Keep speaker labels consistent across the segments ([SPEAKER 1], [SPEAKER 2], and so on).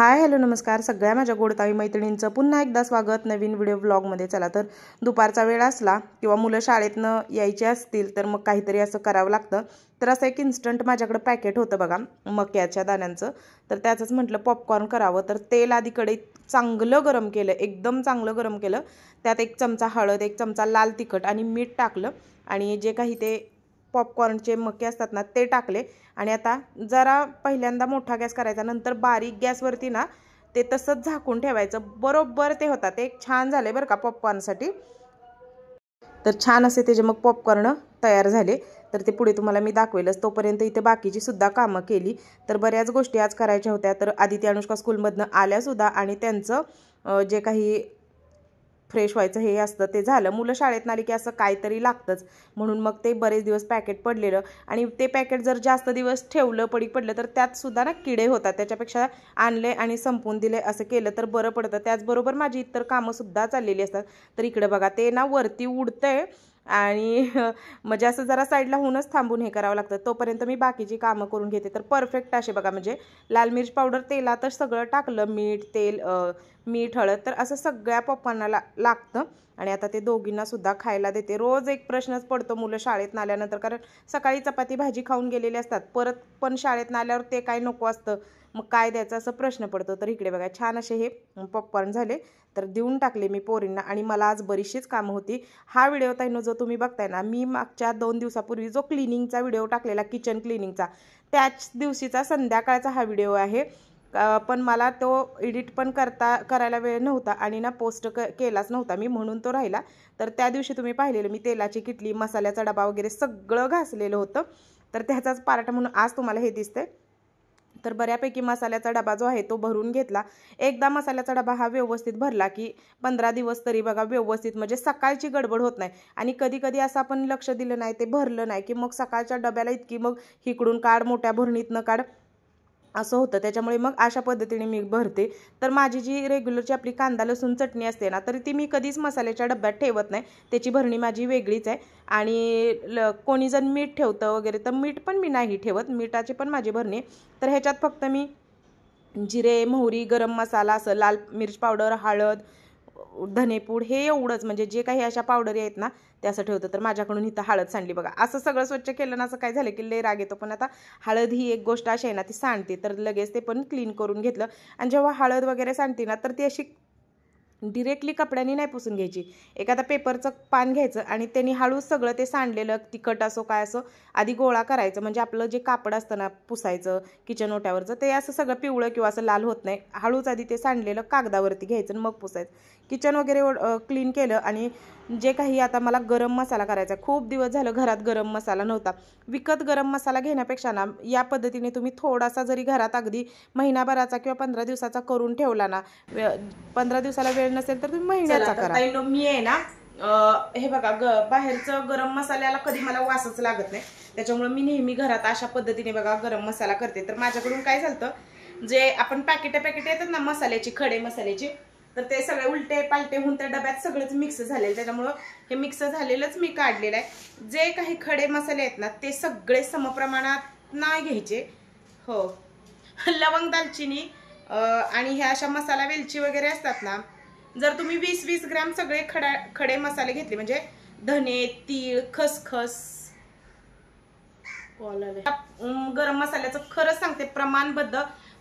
[SPEAKER 1] Hi hello नमस्कार सगळ्या माझ्या गोडताई मैत्रिणींचं पुन्हा एकदा स्वागत नवीन व्हिडिओ व्लॉगमध्ये। चला तर दुपारचा वेळ असला किंवा मुलं शाळेतनं यायचे असतील तर मग काहीतरी असं करावं लागतं। तर असं एक इन्स्टंट माझ्याकडे पॅकेट होतं बघा मक्याच्या दाण्यांचं, तर त्याचंच म्हटलं पॉपकॉर्न करावं। तर तेल आधी कढईत चांगलं गरम केलं, एकदम चांगलं गरम केलं। त्यात 1 चमचा हळद, 1 चमचा लाल तिखट आणि मीठ टाकलं आणि जे काही ते पॉपकॉर्नचे मके असतात ना ते टाकले। आणि आता जरा पहिल्यांदा मोठा गॅस करायचा, नंतर बारीक गॅसवरती ना ते तसंच झाकून ठेवायचं। बरोबर ते होतात, ते छान झाले बरं का पॉपकॉर्नसाठी। तर छान असे त्याचे मग पॉपकॉर्न तयार झाले। तर ते पुढे तुम्हाला मी दाखवेलच, तोपर्यंत इथे बाकीची सुद्धा कामं केली। तर बऱ्याच गोष्टी आज करायच्या होत्या। तर आदिती अनुष्का स्कूलमधनं आल्या सुद्धा आणि त्यांचं जे काही फ्रेश व्हायचं हे असतं ते झालं। मुलं शाळेतून आली की असं काहीतरी लागतंच, म्हणून मग ते बरेच दिवस पॅकेट पडलेलं आणि ते पॅकेट जर जास्त दिवस ठेवलं पडीक पडलं तर त्यात सुद्धा ना किडे होतात। त्याच्यापेक्षा आणले आणि संपवून दिले असं केलं तर बरं पडतं। त्याचबरोबर माझी इतर कामं सुद्धा चाललेली असतात। तर इकडे बघा ते ना वरती उडतंय आणि म्हणजे असं जरा साईडला होऊनच थांबून हे करावं लागतं। तोपर्यंत मी बाकीची कामं करून घेते। तर परफेक्ट असे बघा, म्हणजे लाल मिर्च पावडर तेलातच सगळं टाकलं, मीठ हळद, तर असं सगळ्या पप्पांना लागतं। आणि आता ते दोघींना सुद्धा खायला देते। रोज एक प्रश्नच पडतो मुलं शाळेत आल्यानंतर, कारण सकाळी चपाती भाजी खाऊन गेलेले असतात, परत पण शाळेत आल्यावर ते काय नको असतं, मग काय द्यायचं असं प्रश्न पडतो। तर इकडे बघा छान असे हे पॉपकॉर्न झाले, तर देऊन टाकले मी पोरींना। आणि मला आज बरीचशीच कामं होती। हा व्हिडिओ ताईनो जो तुम्ही बघताय ना, मी मागच्या 2 दिवसापूर्वी जो क्लिनिंगचा व्हिडिओ टाकलेला, किचन क्लिनिंगचा, त्याच दिवशीचा संध्याकाळचा हा व्हिडिओ आहे। पण मला तो एडिट पण करायला वेळ नव्हता आणि ना पोस्ट केलाच नव्हता मी, म्हणून तो राहिला। तर त्या दिवशी तुम्ही पाहिलेलं मी तेलाची किटली, मसाल्याचा डबा वगैरे सगळं घासलेलं होतं, तर त्याचाच पार्ट म्हणून आज तुम्हाला हे दिसतंय। तर बऱ्यापैकी मसाल्याचा डबा जो आहे तो भरून घेतला। एकदा मसाल्याचा डबा हा व्यवस्थित भरला की 15 दिवस तरी बघा व्यवस्थित, म्हणजे सकाळची गडबड होत नाही। आणि कधी कधी असं आपण लक्ष दिलं नाही, ते भरलं नाही की मग सकाळच्या डब्याला इतकी मग इकडून काढ, मोठ्या भरणीतनं काढ, असं होतं। त्याच्यामुळे मग अशा पद्धतीने मी भरते। तर माझी जी रेग्युलरची आपली कांदा लसूण चटणी असते ना, तर ती मी कधीच मसाल्याच्या डब्यात ठेवत नाही, त्याची भरणी माझी वेगळीच आहे। आणि कोणी जण मीठ ठेवतं वगैरे, तर मीठ पण मी नाही ठेवत, मिठाची पण माझी भरणी आहे। तर ह्याच्यात फक्त मी जिरे, मोहरी, गरम मसाला, असं लाल मिर्च पावडर, हळद, धनेपूड, हे एवढंच, म्हणजे जे काही अशा पावडरी आहेत ना ते असं ठेवतं। तर माझ्याकडून इथं हळद सांडली बघा। असं सगळं स्वच्छ केलं ना, असं काय झालं की लय राग येतो, पण आता हळद ही एक गोष्ट अशी आहे ना ती सांडते, तर लगेच ते पण क्लीन करून घेतलं। आणि जेव्हा हळद वगैरे सांडते ना, तर ती अशी डिरेक्टली कपड्याने नाही पुसून घ्यायची, एखादा पेपरचं पान घ्यायचं आणि त्यांनी हळूच सगळं ते सांडलेलं तिखट असो काय असो आधी गोळा करायचं, म्हणजे आपलं जे कापड असतं ना पुसायचं किचन ओट्यावरचं, ते असं सगळं पिवळं किंवा असं लाल होत नाही। हळूच आधी ते सांडलेलं कागदावरती घ्यायचं आणि मग पुसायचं। किचन वगैरे क्लीन केलं आणि जे काही आता मला गरम मसाला करायचा, खूप दिवस झालं घरात गरम मसाला नव्हता। विकत गरम मसाला घेण्यापेक्षा ना या पद्धतीने तुम्ही थोडासा जरी घरात अगदी महिनाभराचा किंवा 15 दिवसाचा करून ठेवला ना, 15 दिवसाला वेळ नसेल तर तुम्ही महिन्याचा करा। मी आहे ना हे बघा बाहेरचं गरम मसाल्याला कधी मला वासच लागत नाही, त्याच्यामुळे मी नेहमी घरात अशा पद्धतीने बघा गरम मसाला करते। तर माझ्याकडून काय झालं, जे आपण पॅकेट येतात ना मसाल्याची, खडे मसाल्याची, तर ते सगळे उलटे पालटे होऊन त्या डब्यात सगळंच मिक्स झालेलं, त्याच्यामुळं हे मिक्स झालेलंच मी काढलेलं आहे। जे काही खडे मसाले आहेत ना ते सगळे समप्रमाणात नाही घ्यायचे। हो, लवंग, दालचिनी आणि ह्या अशा मसाला वेलची वगैरे असतात ना, जर तुम्ही 20-20 ग्रॅम सगळे खडे मसाले घेतले, म्हणजे धने, तीळ, खसखस, गरम मसाल्याचं खरंच सांगते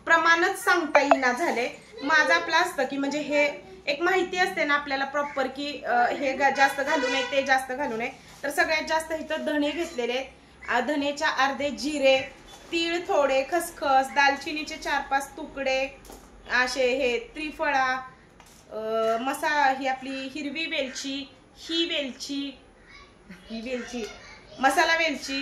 [SPEAKER 1] प्रमाणच सांगता येईना झाले। माझं आपलं असतं की म्हणजे हे एक माहिती असते ना आपल्याला प्रॉपर की हे जास्त घालू नये, ते जास्त घालू नये। तर सगळ्यात जास्त इथं धने घेतलेले, धनेच्या अर्धे जिरे, तीळ थोडे, खसखस, दालचिनीचे 4-5 तुकडे, असे हे त्रिफळा, ही आपली हिरवी वेलची, ही वेलची, मसाला वेलची,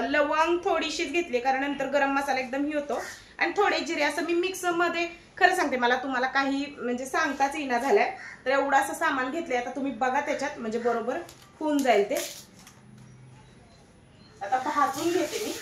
[SPEAKER 1] लवंग थोडीशीच घेतली कारण नंतर गरम मसाला एकदम ही होतो, आणि थोडे जिरे, असं मी मिक्स मध्ये, खरं सांगते मला तुम्हाला काही म्हणजे सांगताच येईना झालंय। तर एवढं असं सामान घेतलंय, आता तुम्ही बघा त्याच्यात म्हणजे बरोबर होऊन जाईल ते। आता भाजून घेते मी।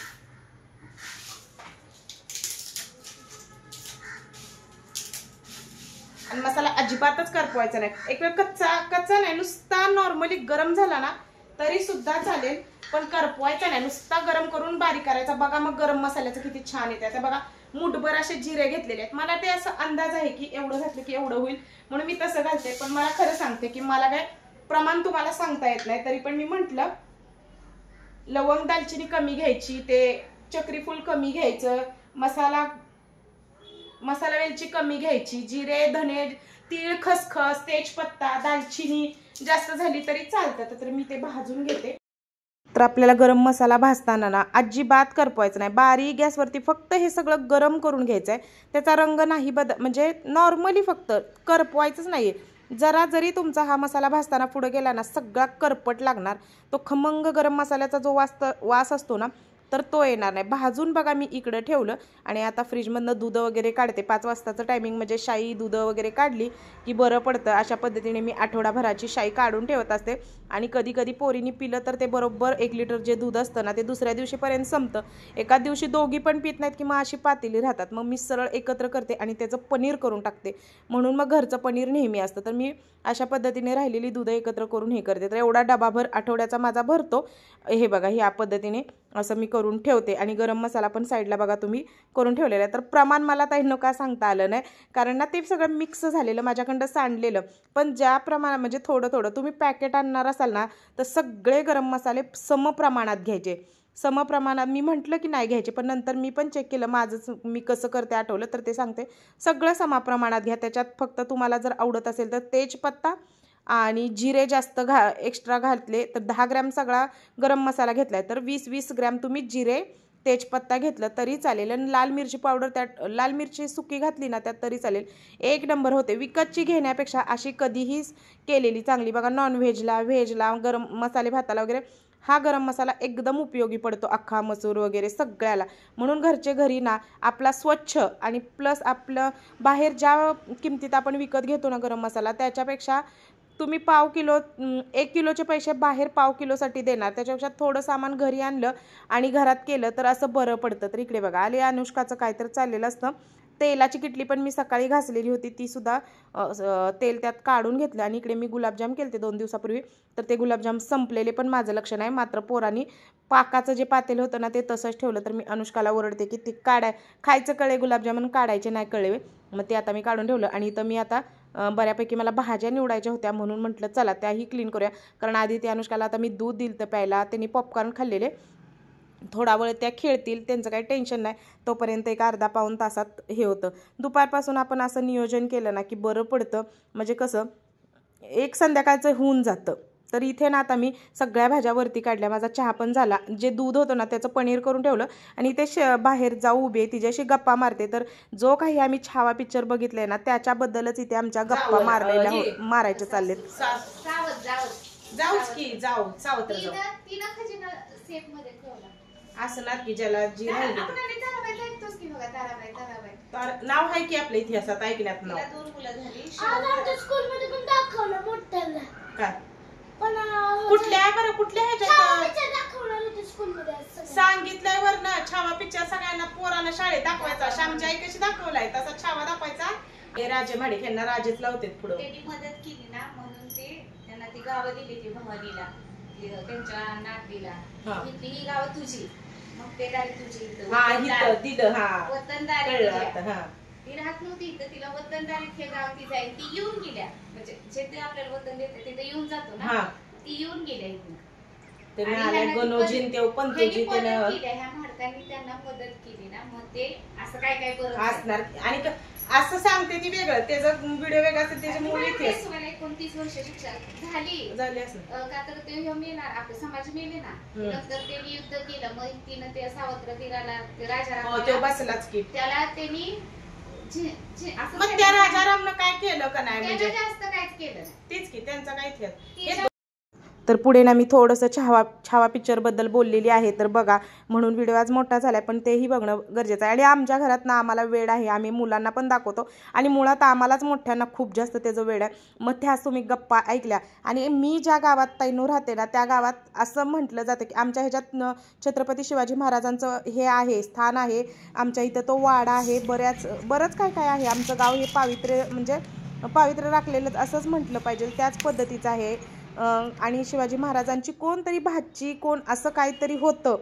[SPEAKER 1] आणि मसाला अजिबातच करपवायचा नाही, एक वेळ कच्चा नाही, नुसता नॉर्मली गरम झाला ना तरी सुद्धा चालेल, पण करपवायचा नाही, नुसता गरम करून बारीक करायचा. बघा मग गरम मसाल्याचं किती छान येते. आता बघा मुठभर असे जिरे घेतलेले आहेत. मला ते असं अंदाज आहे की एवढं घातलं की एवढं होईल म्हणून मी तसं घालते. पण मला खरं सांगते की मला काय प्रमाण तुम्हाला सांगता येत नाही, तरी पण मी म्हटलं लवंग दालचिनी कमी घ्यायची, ते चक्री फूल कमी घ्यायचं, मसाला वेलची कमी घ्यायची, जिरे धने तीळ खसखस तेजपत्ता दालचिनी जास्त झाली तरी चालतं. तर मी ते भाजून घेते. तर आपल्याला गरम मसाला भाजताना ना अजिबात करपवायचं नाही, बारीक गॅसवरती फक्त हे सगळं गरम करून घ्यायचं आहे. त्याचा रंग नाही म्हणजे नॉर्मली फक्त करपवायचंच नाही आहे. जरा जरी तुमचा हा मसाला भाजताना पुढे गेला ना सगळा करपट लागणार. तो खमंग गरम मसाल्याचा जो वास असतो ना तर तो येणार नाही. भाजून बघा मी इकडं ठेवलं आणि आता फ्रीजमधनं दूध वगैरे काढते. 5 वाजताचं टायमिंग म्हणजे शाई दूध वगैरे काढली की बरं पडतं. अशा पद्धतीने मी आठवडाभराची शाई काढून ठेवत असते. आणि कधी कधी पोरीनी पिलं तर ते बरोबर 1 लिटर जे दूध असतं ना ते दुसऱ्या दिवशीपर्यंत संपतं. एका दिवशी दोघी पण पित नाहीत की मग अशी पातेली राहतात. मग मी सरळ एकत्र करते आणि त्याचं पनीर करून टाकते. म्हणून मग घरचं पनीर नेहमी असतं. तर मी अशा पद्धतीने राहिलेली दूध एकत्र करून हे करते. तर एवढा डबाभर आठवड्याचा माझा भरतो. हे बघा ह्या पद्धतीने असं मी करून ठेवते. आणि गरम मसाला पण साईडला बघा तुम्ही करून ठेवलेला आहे. तर प्रमाण मला ताईंनो का सांगता आलं नाही, कारण ना ते सगळं मिक्स झालेलं माझ्याकडं सांडलेलं. पण ज्या प्रमाणात म्हणजे थोडं थोडं तुम्ही पॅकेट आणणार असाल ना तर सगळे गरम मसाले समप्रमाणात घ्यायचे. समप्रमाणात मी म्हटलं की नाही घ्यायचे, पण नंतर मी पण चेक केलं माझंच मी कसं करते आठवलं तर ते सांगते. सगळं समप्रमाणात घ्या. त्याच्यात फक्त तुम्हाला जर आवडत असेल तर तेजपत्ता आणि जिरे जास्त एक्स्ट्रा घातले तर 10 ग्रॅम सगळा गरम मसाला घेतलाय तर 20-20 ग्रॅम तुम्ही जिरे तेजपत्ता घेतलं तरी चालेल. आणि लाल मिरची पावडर त्यात लाल मिरची सुकी घातली ना त्यात तरी चालेल. 1 नंबर होते. विकतची घेण्यापेक्षा अशी कधीही केलेली चांगली. बघा नॉनव्हेजला व्हेजला गरम मसाले भाताला वगैरे हा गरम मसाला एकदम उपयोगी पडतो. अख्खा मसूर वगैरे सगळ्याला. म्हणून घरचे घरी ना आपला स्वच्छ आणि प्लस आपलं बाहेर ज्या किमतीत आपण विकत घेतो ना गरम मसाला त्याच्यापेक्षा तुम्ही 1 किलो 1 किलोचे पैसे बाहेर 1 किलोसाठी देणार. त्याच्यापेक्षा थोडं सामान घरी आणलं आणि घरात केलं तर असं बरं पडतं. तर इकडे बघा आले अनुष्काचं काय तर चाललेलं असतं. तेलाची किटली पण मी सकाळी घासलेली होती ती सुद्धा तेल त्यात काढून घेतलं. आणि इकडे मी गुलाबजाम केले 2 दिवसापूर्वी. तर ते गुलाबजाम संपलेले पण माझं लक्ष नाही. मात्र पोरांनी पाकाचं जे पातेलं होतं ना ते तसंच ठेवलं. तर मी अनुष्काला ओरडते की ती खायचं कळे गुलाबजामुन काढायचे नाही कळे. मग ते आता मी काढून ठेवलं. आणि इथं मी आता बऱ्यापैकी मला भाज्या निवडायच्या होत्या म्हणून म्हटलं चला त्याही क्लीन करूया. कारण आधी त्या अनुष्काला आता मी दूध दिलं तर प्यायला. त्यांनी पॉपकॉर्न खाल्लेले. थोडा वेळ त्या खेळतील त्यांचं काही टेन्शन नाही. तोपर्यंत एक अर्धा पाऊण तासात हे होतं. दुपारपासून आपण असं नियोजन केलं ना की बरं पडतं. म्हणजे कसं एक संध्याकाळचं होऊन जातं. तर इथे ना आता मी सगळ्या भाज्या वरती काढल्या. माझा चहा पण झाला. जे दूध होतं ना त्याचं पनीर करून ठेवलं. आणि इथे बाहेर जाऊ उभे तिच्याशी गप्पा मारते. तर जो काही आम्ही छावा पिक्चर बघितलाय ना त्याच्याबद्दलच इथे आमच्या गप्पा मारायच्या चाललेत. जाऊच की जाऊ सावत्र जाऊ असणार की ज्याला जी राहिली नाव आहे की आपल्या इतिहासात ऐकण्यात नाव काय कुठल्या बरं कुठल्या सांगितल्यावर ना छावा पिक्चर सगळ्यांना पोरांना शाळेत दाखवायचा. श्यामची आई कशी दाखवलाय तसा छावा दाखवायचा. हे राजे माडिक यांना राजेच लावते पुढे.
[SPEAKER 2] त्यांनी मदत केली ना म्हणून ते त्यांना ती गावं दिली ती भवानीला त्यांच्या नातीला. ही गावं तुझी मग ते काय तुझी
[SPEAKER 1] दिलं हा
[SPEAKER 2] वतनदारी ती राहत नव्हती इथं. तिला वतनदारीत हे गाव ती जाईल. ती येऊन गेल्या म्हणजे जे ते आपल्याला वतन देते तिथे येऊन जातो ना ती येऊन गेल्या इथून. ह्या म्हाडकांनी त्यांना मदत केली ना मग ते असं काय काय करत
[SPEAKER 1] असणार. आणि असं सांगते ती वेगळं त्याचं व्हिडिओ वेगळा असेल त्याची मूवी
[SPEAKER 2] 29 वर्ष शिक्षा झाली
[SPEAKER 1] असं
[SPEAKER 2] का तर ते मेणार आपले समाज मेले ना. नंतर त्यांनी युद्ध केलं मग तिनं ते सावत्र तीराला राजाराम
[SPEAKER 1] बसलाच की
[SPEAKER 2] त्याला त्यांनी
[SPEAKER 1] मग त्या राजारामनं काय केलं का नाही म्हणजे
[SPEAKER 2] जास्त काहीच केलं
[SPEAKER 1] तेच की त्यांचा काय इतिहास. तर पुढे ना मी थोडंसं छावा पिक्चरबद्दल बोललेली आहे. तर बघा म्हणून व्हिडिओ आज मोठा झाला आहे पण तेही बघणं गरजेचं आहे. आणि आमच्या घरात ना आम्हाला वेळ आहे. आम्ही मुलांना पण दाखवतो आणि मुळात आम्हालाच मोठ्यांना खूप जास्त त्याचं वेळ आहे. मग त्याच तुम्ही गप्पा ऐकल्या. आणि मी ज्या गावात ताईंनो राहते ना त्या गावात असं म्हटलं जातं की आमच्या ह्याच्यात छत्रपती शिवाजी महाराजांचं हे आहे स्थान आहे. आमच्या इथं तो वाडा आहे. बरंच काय काय आहे. आमचं गाव हे पावित्र्य म्हणजे पावित्र्य राखलेलं असंच म्हटलं पाहिजे त्याच पद्धतीचं आहे. आणि शिवाजी महाराजांची कोणतरी भाची कोण असं काहीतरी होतं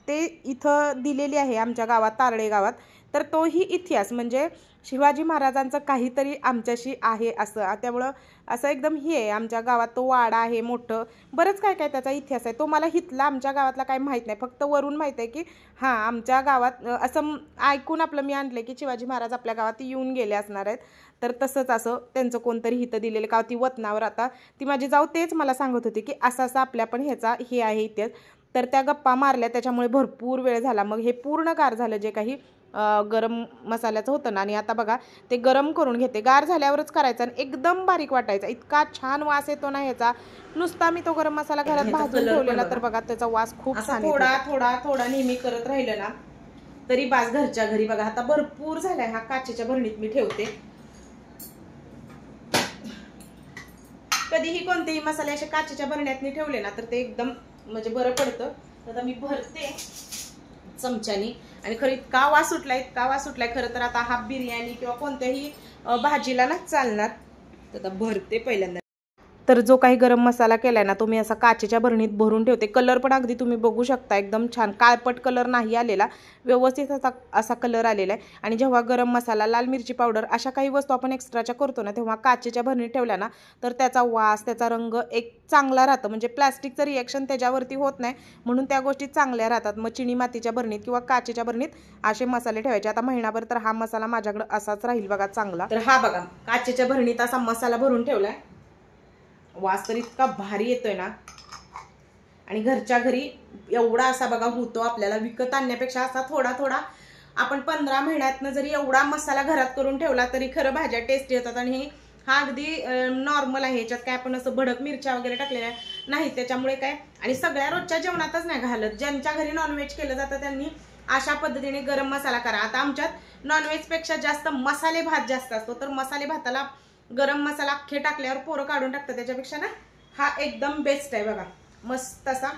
[SPEAKER 1] ते इथं दिलेली आहे आमच्या गावात, तारळे गावात. तर तोही इतिहास म्हणजे शिवाजी महाराजांचं काहीतरी आमच्याशी आहे असं, त्यामुळं असं एकदम हे आहे. आमच्या गावात तो वाडा आहे मोठं, बरंच काय काय त्याचा इतिहास आहे. तो मला हितला आमच्या गावातला काही माहीत नाही, फक्त वरून माहीत आहे की हां आमच्या गावात असं ऐकून आपलं मी आणलं की शिवाजी महाराज आपल्या गावात येऊन गेले असणार आहेत. तर तसंच असं त्यांचं कोणतरी हितं दिलेलं का ती वतनावर. आता ती माझी जाऊ तेच मला सांगत होती की असं असं आपल्या पण ह्याचा हे आहे इतिहास. तर त्या गप्पा मारल्या, त्याच्यामुळे भरपूर वेळ झाला. मग हे पूर्ण गार झालं जे काही गरम मसाल्याचं होतं ना. आणि आता बघा ते गरम करून घेते, गार झाल्यावरच करायचं आणि एकदम बारीक वाटायचा. इतका छान वास येतो ना ह्याचा. नुसता मी तो गरम मसाला घरात भाजून ठेवलेला तर बघा त्याचा वास खूप छान येतो. थोडा थोडा थोडा नेहमी करत राहिलं ना तरी बास घरच्या घरी. बघा आता भरपूर झालाय, हा काचेच्या भरणीत मी ठेवते. कधीही कोणतेही मसाले असे काचेच्या भरण्यात ठेवले ना तर ते एकदम म्हणजे बरं पडतं. आता मी भरते चमच्यानी आणि खरं इतका वास सुटलाय खरं तर. आता हा बिर्याणी किंवा कोणत्याही भाजीला ना चालणार. तर आता भरते पहिल्यांदा. तर जो काही गरम मसाला केलाय ना तो मी असा काचेच्या भरणीत भरून ठेवते. कलर पण अगदी तुम्ही बघू शकता एकदम छान काळपट कलर नाही आलेला, व्यवस्थित असा कलर आलेला आहे. आणि जेव्हा गरम मसाला, लाल मिरची पावडर अशा काही वस्तू आपण एक्स्ट्राच्या करतो ना तेव्हा काचेच्या भरणीत ठेवल्या ना तर त्याचा वास, त्याचा रंग एक चांगला राहतं. म्हणजे प्लॅस्टिकचं रिॲक्शन त्याच्यावरती होत नाही म्हणून त्या गोष्टी चांगल्या राहतात. मग चिनी मातीच्या भरणीत किंवा काचेच्या भरणीत असे मसाले ठेवायचे. आता महिनाभर तर हा मसाला माझ्याकडे असाच राहील बघा चांगला. तर हा बघा काचेच्या भरणीत असा मसाला भरून ठेवलाय. वास तर इतका भारी येतोय ना. आणि घरच्या घरी एवढा असा बघा होतो आपल्याला. विकत आणण्यापेक्षा असा थोडा थोडा आपण 15 महिन्यातनं जरी एवढा मसाला घरात करून ठेवला तरी खरं भाज्या टेस्टी येतात. आणि हा अगदी नॉर्मल आहे, ह्याच्यात काय आपण असं भडक मिरच्या वगैरे टाकलेल्या नाही त्याच्यामुळे काय. आणि सगळ्या रोजच्या जेवणातच नाही घालत. ज्यांच्या घरी नॉनव्हेज केलं जातं त्यांनी अशा पद्धतीने गरम मसाला करा. आता आमच्यात नॉनव्हेज पेक्षा जास्त मसाले भात जास्त असतो, तर मसाले भाताला गरम मसाला अख्खे टाकल्यावर पोरं काढून टाकतात. त्याच्यापेक्षा ना हा एकदम बेस्ट आहे बघा. मस्त असा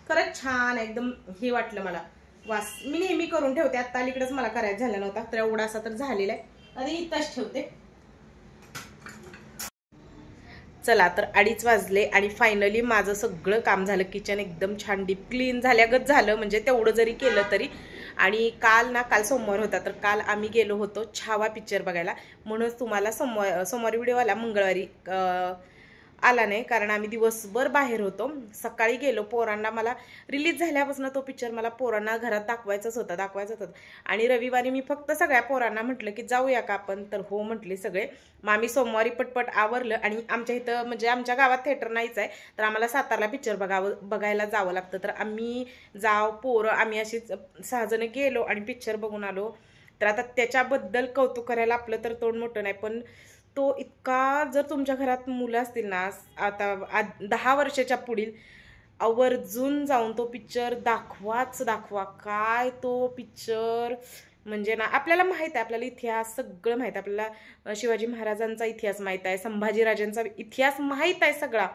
[SPEAKER 1] खरंच छान एकदम हे वाटलं मला वास. मी नेहमी करून ठेवते, आता अलीकडेच मला करायचं झालं नव्हता तर एवढा असा तर झालेला आहे. आणि इथंच ठेवते. चला तर 2:30 वाजले आणि फायनली माझं सगळं काम झालं. किचन एकदम छान डीप क्लीन झाल्यागत झालं, म्हणजे तेवढं जरी केलं तरी. आणि काल सोमवार होता तर काल आम्ही गेलो होतो छावा पिक्चर बघायला. म्हणूनच तुम्हाला सोमवारी व्हिडिओ आला, मंगळवारी आला नाही कारण आम्ही दिवसभर बाहेर होतो. सकाळी गेलो पोरांना, मला रिलीज झाल्यापासून तो पिक्चर मला पोरांना घरात दाखवायचाच होता. आणि रविवारी मी फक्त सगळ्या पोरांना म्हटलं की जाऊया का आपण, तर हो म्हटले सगळे. मग आम्ही सोमवारी पटपट आवरलं. आणि आमच्या इथं म्हणजे आमच्या गावात थिएटर नाहीच आहे तर आम्हाला सातारला पिक्चर बघायला जावं लागतं. तर आम्ही पोरं आम्ही अशी 6 जण गेलो आणि पिक्चर बघून आलो. तर आता त्याच्याबद्दल कौतुक करायला आपलं तर तोंड मोठं नाही, पण तो इतका, जर तुमच्या घरात मुलं असतील ना आता 10 वर्षाच्या पुढील, आवर्जून जाऊन तो पिक्चर दाखवा. काय तो पिक्चर म्हणजे ना, आपल्याला माहित आहे, आपल्याला इतिहास सगळं माहित आहे. आपल्याला शिवाजी महाराजांचा इतिहास माहित आहे, संभाजीराजांचा इतिहास माहित आहे सगळा.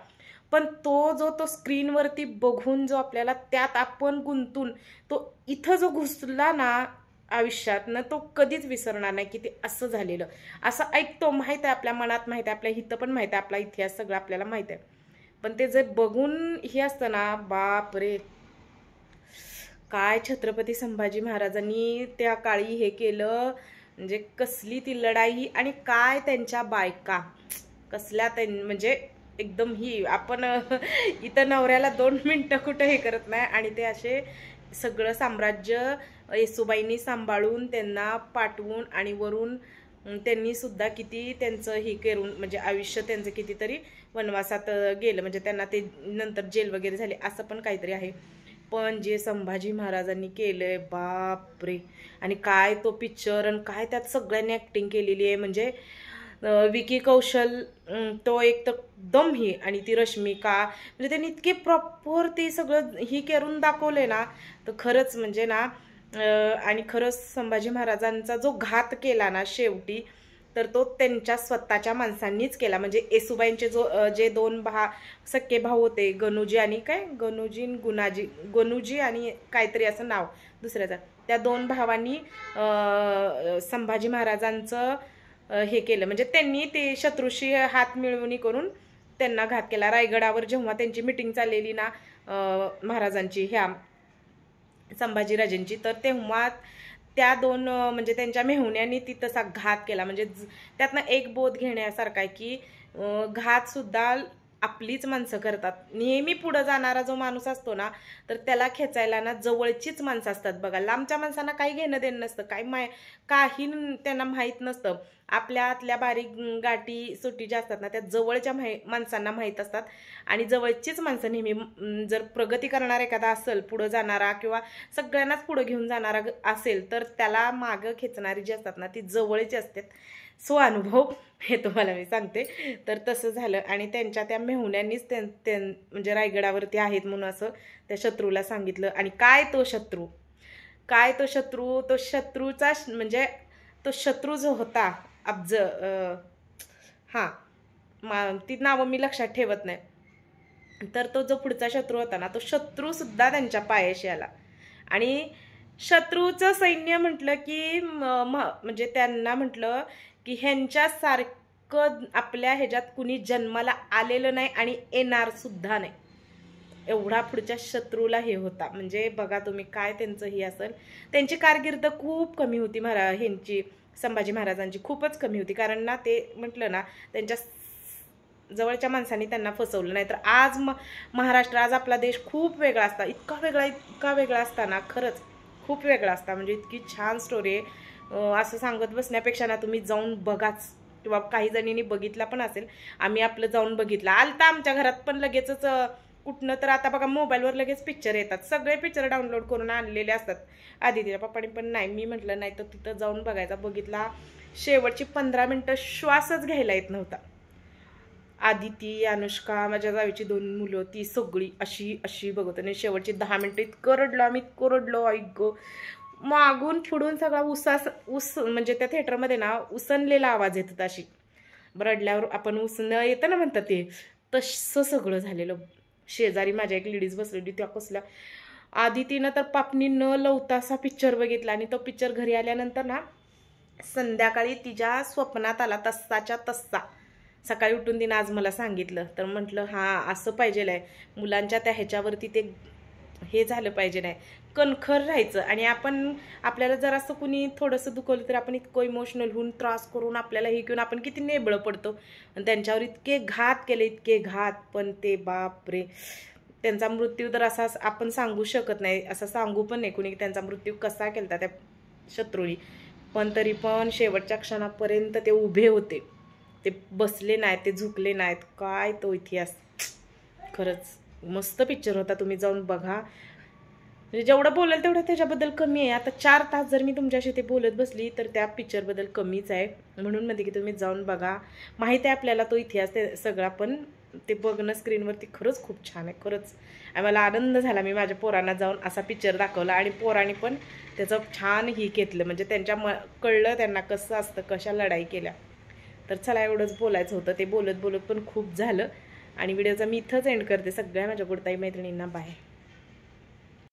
[SPEAKER 1] पण तो स्क्रीनवरती बघून जो आपल्याला त्यात आपण गुंतून तो इथं जो घुसला ना आयुष्यात ना, तो कधीच विसरणार नाही की ते असं झालेलं. असं ऐकतो, माहित आहे, आपल्या मनात माहित आहे, आपल्या हितं पण माहित आहे, आपला इतिहास सगळं आपल्याला माहित आहे. पण ते जर बघून हे असतं ना, बाप रे, काय छत्रपती संभाजी महाराजांनी त्या काळी हे केलं, म्हणजे कसली ती लढाई. आणि काय त्यांच्या बायका कसल्या म्हणजे एकदम ही, आपण इथं नवऱ्याला 2 मिनिटं कुठं हे करत नाही. आणि ते असे सगळं साम्राज्य येसूबाईंनी सांभाळून त्यांना पाठवून, आणि वरून त्यांनी सुद्धा किती त्यांचं हे करून, म्हणजे आयुष्य त्यांचं कितीतरी वनवासात गेलं. म्हणजे त्यांना ते नंतर जेल वगैरे झाले असं पण काहीतरी आहे. पण जे संभाजी महाराजांनी केलंय, बाप रे. आणि काय तो पिक्चर, आणि काय त्यात सगळ्यांनी ॲक्टिंग केलेली आहे. म्हणजे विकी कौशल तो एक तर दम ही, आणि ती रश्मिका, म्हणजे त्यांनी इतके प्रॉपर ते सगळं ही करून दाखवले ना, तर खरंच म्हणजे ना. आणि खरंच संभाजी महाराजांचा जो घात केला ना शेवटी, तर तो त्यांच्या स्वतःच्या माणसांनीच केला. म्हणजे येसूबाईंचे जे 2 सख्खे भाऊ होते, गणूजी आणि गणूजी आणि काहीतरी असं नाव दुसऱ्याचं, त्या 2 भावांनी संभाजी महाराजांचं हे केलं. म्हणजे त्यांनी ते शत्रूशी हात मिळवणी करून त्यांना घात केला. रायगडावर जेव्हा त्यांची मिटिंग चाललेली ना महाराजांची, ह्या संभाजीराजेंची, तर तेव्हा त्या दोन म्हणजे त्यांच्या मेहुण्यांनी ती तसा घात केला. म्हणजे त्यातनं एक बोध घेण्यासारखा आहे की घात सुद्धा आपलीच माणसं करतात. नेहमी पुढे जाणारा जो माणूस असतो ना, तर त्याला खेचायला ना जवळचीच माणसं असतात बघा. लांबच्या माणसांना काही घेणं देणं नसतं, काही त्यांना माहीत नसतं. आपल्या आतल्या बारीक गाठी सुटी ज्या असतात ना, त्या जवळच्या माणसांना माहीत असतात. आणि जवळचीच माणसं नेहमी, जर प्रगती करणारा एखादा असेल, पुढं जाणारा किंवा सगळ्यांनाच पुढं घेऊन जाणारा असेल, तर त्याला मागं खेचणारी जी असतात ना, ती जवळची असतात. स्वानुभव हे तुम्हाला मी सांगते. तर तसं झालं आणि त्यांच्या त्या मेहुण्यांनीच म्हणजे रायगडावरती आहेत म्हणून असं त्या शत्रूला सांगितलं. आणि काय तो शत्रूचा म्हणजे तो शत्रू जो होता अब्ज, ती नावं मी लक्षात ठेवत नाही. तर तो जो पुढचा शत्रू होता ना, तो शत्रू सुद्धा त्यांच्या पायाशी आला. आणि शत्रूचं सैन्य म्हटलं की म्हणजे त्यांना म्हटलं की ह्यांच्यासारखं आपल्या ह्याच्यात कुणी जन्माला आलेलं नाही आणि येणार सुद्धा नाही, एवढा पुढच्या शत्रूला हे होता. म्हणजे बघा तुम्ही काय त्यांचं हे असेल. त्यांची कारकीर्द खूप कमी होती ह्यांची, संभाजी महाराजांची खूपच कमी होती. कारण ना ते म्हटलं ना, त्यांच्या जवळच्या माणसांनी त्यांना फसवलं. नाही तर आज महाराष्ट्र, आज आपला देश खूप वेगळा असता, इतका वेगळा असताना, खरंच खूप वेगळा असता. म्हणजे इतकी छान स्टोरी आहे. असं सांगत बसण्यापेक्षा ना तुम्ही जाऊन बघाच, किंवा काही जणींनी बघितला पण असेल. आम्ही आपलं जाऊन बघितलं. आलता आमच्या घरात पण लगेचच कुठनं तर, आता बघा मोबाईलवर लगेच पिक्चर येतात, सगळे पिक्चर डाउनलोड करून आणलेले असतात. आधी तिच्या पप्पानी पण नाही, मी म्हटलं नाही तर तिथं जाऊन बघायचा. बघितला, शेवटची 15 मिनिटं श्वासच घ्यायला येत नव्हता. आदिती, अनुष्का, माझ्या जावीची 2 मुलं, ती सगळी अशी बघत. आणि शेवटची 10 मिनिटं इतकं रडलो, ऐक मागून पुढून सगळा उस म्हणजे त्या थिएटरमध्ये ना उसनलेला आवाज येतात. अशी रडल्यावर आपण उसणं येतं ना म्हणतात, ते तसं सगळं झालेलं. शेजारी माझ्या एक लेडीज बसलेली, त्या कसल्या आदितीनं तर पापणी न लवता असा पिक्चर बघितला. आणि तो पिक्चर घरी आल्यानंतर ना संध्याकाळी तिच्या स्वप्नात आला तसाच्या तसा. सकाळी उठून तिनं आज मला सांगितलं. तर म्हटलं हां असं पाहिजेल आहे, मुलांच्या त्या ह्याच्यावरती ते हे झालं पाहिजे, नाही कणखर राहायचं. आणि आपल्याला जर असं कुणी थोडंसं दुखवलं तर आपण इतकं इमोशनल होऊन त्रास करून आपल्याला हे घेऊन आपण किती नेबळं पडतो. आणि त्यांच्यावर इतके घात केले, पण ते बापरे, त्यांचा मृत्यू तर असा आपण सांगू शकत नाही, असं सांगू पण नाही कुणी त्यांचा मृत्यू कसा केला त्या शत्रूनी. पण तरी पण शेवटच्या क्षणापर्यंत ते उभे होते, ते बसले नाहीत, ते झुकले नाहीत. काय तो इतिहास, खरंच मस्त पिक्चर होता, तुम्ही जाऊन बघा. म्हणजे जेवढं बोलेल तेवढं त्याच्याबद्दल कमी आहे. आता 4 तास जर मी तुमच्याशी ते बोलत बसली तर त्या पिक्चरबद्दल कमीच आहे. म्हणून म्हणते की तुम्ही जाऊन बघा. माहीत आहे आपल्याला तो इतिहास ते सगळा, पण ते बघणं स्क्रीनवरती खरंच खूप छान आहे. खरंच मला आनंद झाला. मी माझ्या पोरांना जाऊन असा पिक्चर दाखवला आणि पोरांनी पण त्याचं छान ही घेतलं. म्हणजे त्यांच्या कळलं त्यांना कसं असतं, कशा लढाई केल्या. तर चला एवढंच बोलायचं होतं. ते बोलत पण खूप झालं. आणि व्हिडिओचा मी इथंच एंड करते. सगळ्या माझ्या गोडताई मैत्रिणींना बाय.